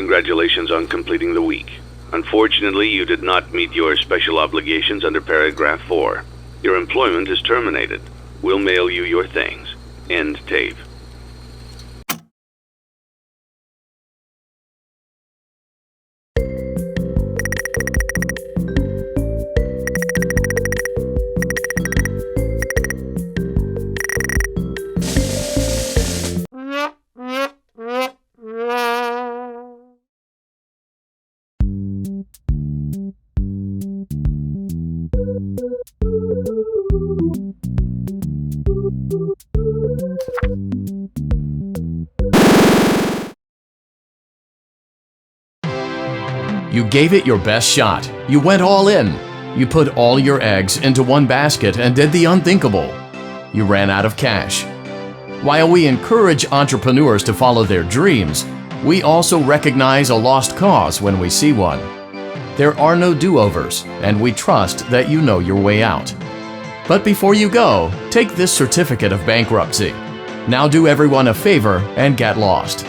congratulations on completing the week. Unfortunately, you did not meet your special obligations under paragraph 4. Your employment is terminated. We'll mail you your things. End tape. You gave it your best shot. You went all in. You put all your eggs into one basket and did the unthinkable. You ran out of cash. While we encourage entrepreneurs to follow their dreams, we also recognize a lost cause when we see one. There are no do-overs, and we trust that you know your way out. But before you go, take this certificate of bankruptcy. Now do everyone a favor and get lost.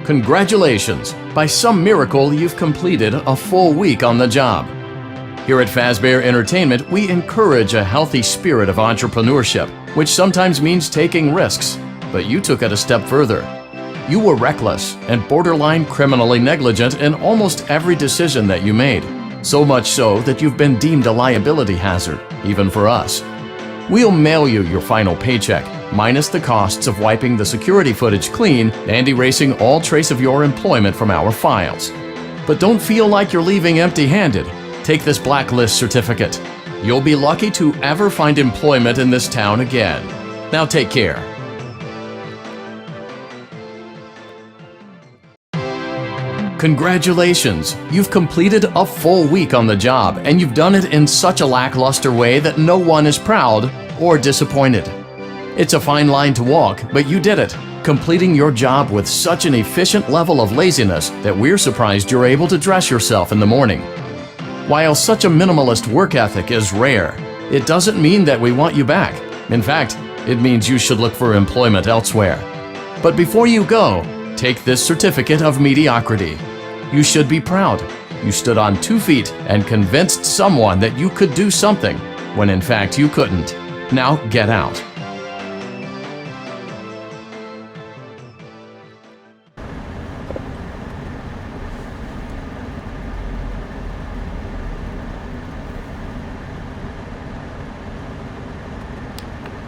Congratulations! By some miracle, you've completed a full week on the job. Here at Fazbear Entertainment, we encourage a healthy spirit of entrepreneurship, which sometimes means taking risks, but you took it a step further. You were reckless and borderline criminally negligent in almost every decision that you made, so much so that you've been deemed a liability hazard, even for us. We'll mail you your final paycheck, minus the costs of wiping the security footage clean and erasing all trace of your employment from our files. But don't feel like you're leaving empty-handed. Take this blacklist certificate. You'll be lucky to ever find employment in this town again. Now take care. Congratulations! You've completed a full week on the job, and you've done it in such a lackluster way that no one is proud or disappointed. It's a fine line to walk, but you did it, completing your job with such an efficient level of laziness that we're surprised you're able to dress yourself in the morning. While such a minimalist work ethic is rare, it doesn't mean that we want you back. In fact, it means you should look for employment elsewhere. But before you go, take this certificate of mediocrity. You should be proud. You stood on 2 feet and convinced someone that you could do something, when in fact you couldn't. Now get out.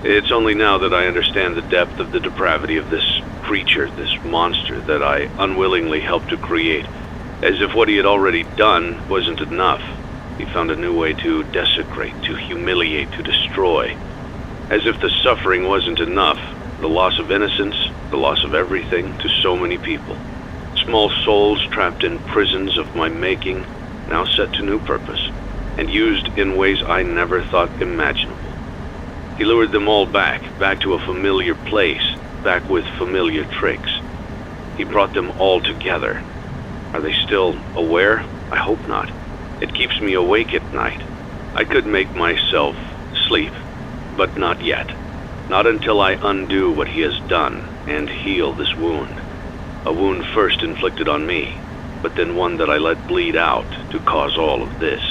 It's only now that I understand the depth of the depravity of this creature, this monster that I unwillingly helped to create. As if what he had already done wasn't enough. He found a new way to desecrate, to humiliate, to destroy. As if the suffering wasn't enough, the loss of innocence, the loss of everything to so many people. Small souls trapped in prisons of my making, now set to new purpose, and used in ways I never thought imaginable. He lured them all back to a familiar place, back with familiar tricks. He brought them all together. Are they still aware? I hope not. It keeps me awake at night. I could make myself sleep, but not yet. Not until I undo what he has done and heal this wound. A wound first inflicted on me, but then one that I let bleed out to cause all of this.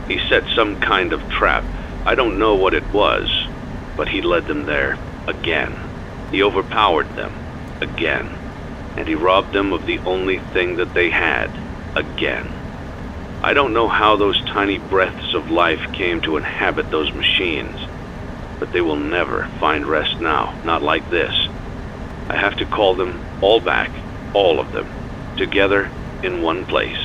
He set some kind of trap. I don't know what it was, but he led them there again. He overpowered them again, and he robbed them of the only thing that they had again. I don't know how those tiny breaths of life came to inhabit those machines, but they will never find rest now, not like this. I have to call them all back, all of them, together in one place.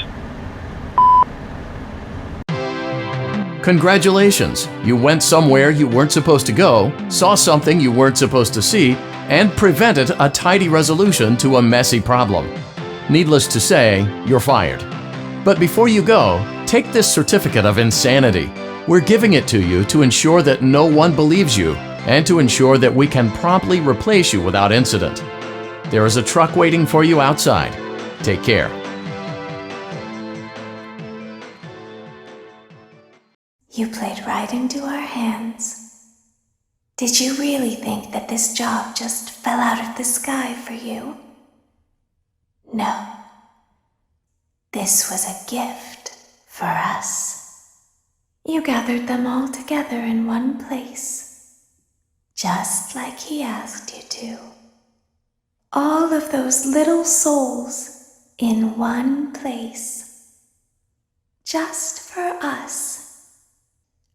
Congratulations! You went somewhere you weren't supposed to go, saw something you weren't supposed to see, and prevented a tidy resolution to a messy problem. Needless to say, you're fired. But before you go, take this certificate of insanity. We're giving it to you to ensure that no one believes you, and to ensure that we can promptly replace you without incident. There is a truck waiting for you outside. Take care. You played right into our hands. Did you really think that this job just fell out of the sky for you? No. This was a gift for us. You gathered them all together in one place, just like he asked you to. All of those little souls in one place, just for us.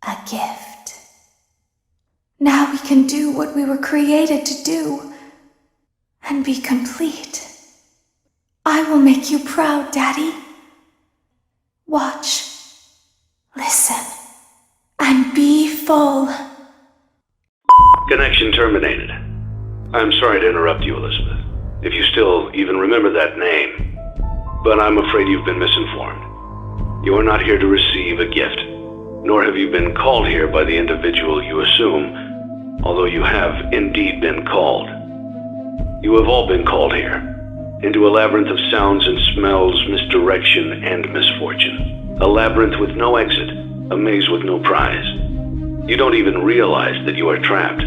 A gift. Now we can do what we were created to do and be complete. I will make you proud, Daddy. Watch, listen, and be full. Connection terminated. I'm sorry to interrupt you, Elizabeth, if you still even remember that name. But I'm afraid you've been misinformed. You are not here to receive a gift, nor have you been called here by the individual you assume, although you have indeed been called. You have all been called here, into a labyrinth of sounds and smells, misdirection and misfortune. A labyrinth with no exit, a maze with no prize. You don't even realize that you are trapped.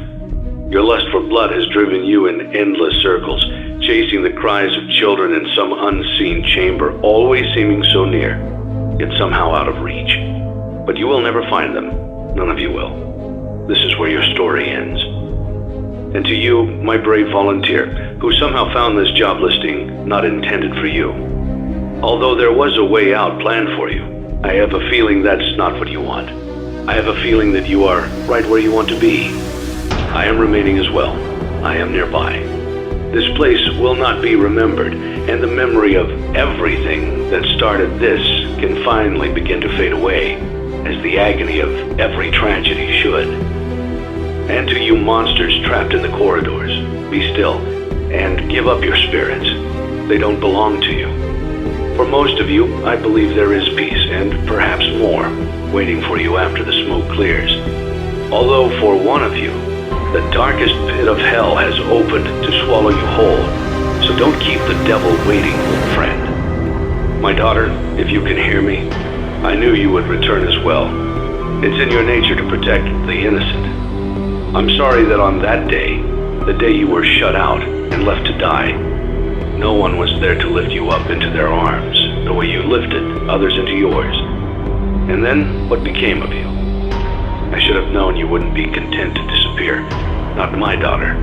Your lust for blood has driven you in endless circles, chasing the cries of children in some unseen chamber, always seeming so near, yet somehow out of reach. But you will never find them. None of you will. This is where your story ends. And to you, my brave volunteer, who somehow found this job listing not intended for you. Although there was a way out planned for you, I have a feeling that's not what you want. I have a feeling that you are right where you want to be. I am remaining as well. I am nearby. This place will not be remembered, and the memory of everything that started this can finally begin to fade away, as the agony of every tragedy should. And to you monsters trapped in the corridors, be still, and give up your spirits. They don't belong to you. For most of you, I believe there is peace, and perhaps more, waiting for you after the smoke clears. Although for one of you, the darkest pit of hell has opened to swallow you whole, so don't keep the devil waiting, friend. My daughter, if you can hear me, I knew you would return as well. It's in your nature to protect the innocent. I'm sorry that on that day, the day you were shut out and left to die, no one was there to lift you up into their arms, the way you lifted others into yours. And then, what became of you? I should have known you wouldn't be content to disappear. Not my daughter.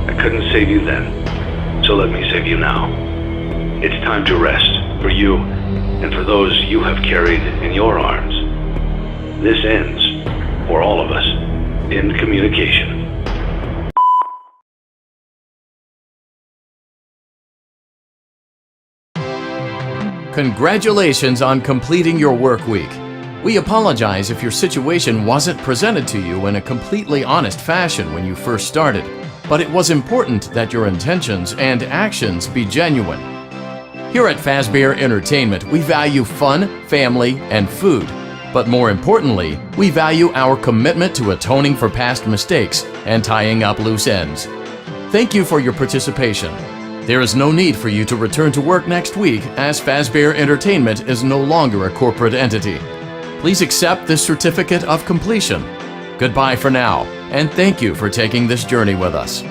I couldn't save you then, so let me save you now. It's time to rest, for you, and for those you have carried in your arms. This ends, for all of us, in communication. Congratulations on completing your work week. We apologize if your situation wasn't presented to you in a completely honest fashion when you first started, but it was important that your intentions and actions be genuine. Here at Fazbear Entertainment, we value fun, family, and food. But more importantly, we value our commitment to atoning for past mistakes and tying up loose ends. Thank you for your participation. There is no need for you to return to work next week, as Fazbear Entertainment is no longer a corporate entity. Please accept this certificate of completion. Goodbye for now, and thank you for taking this journey with us.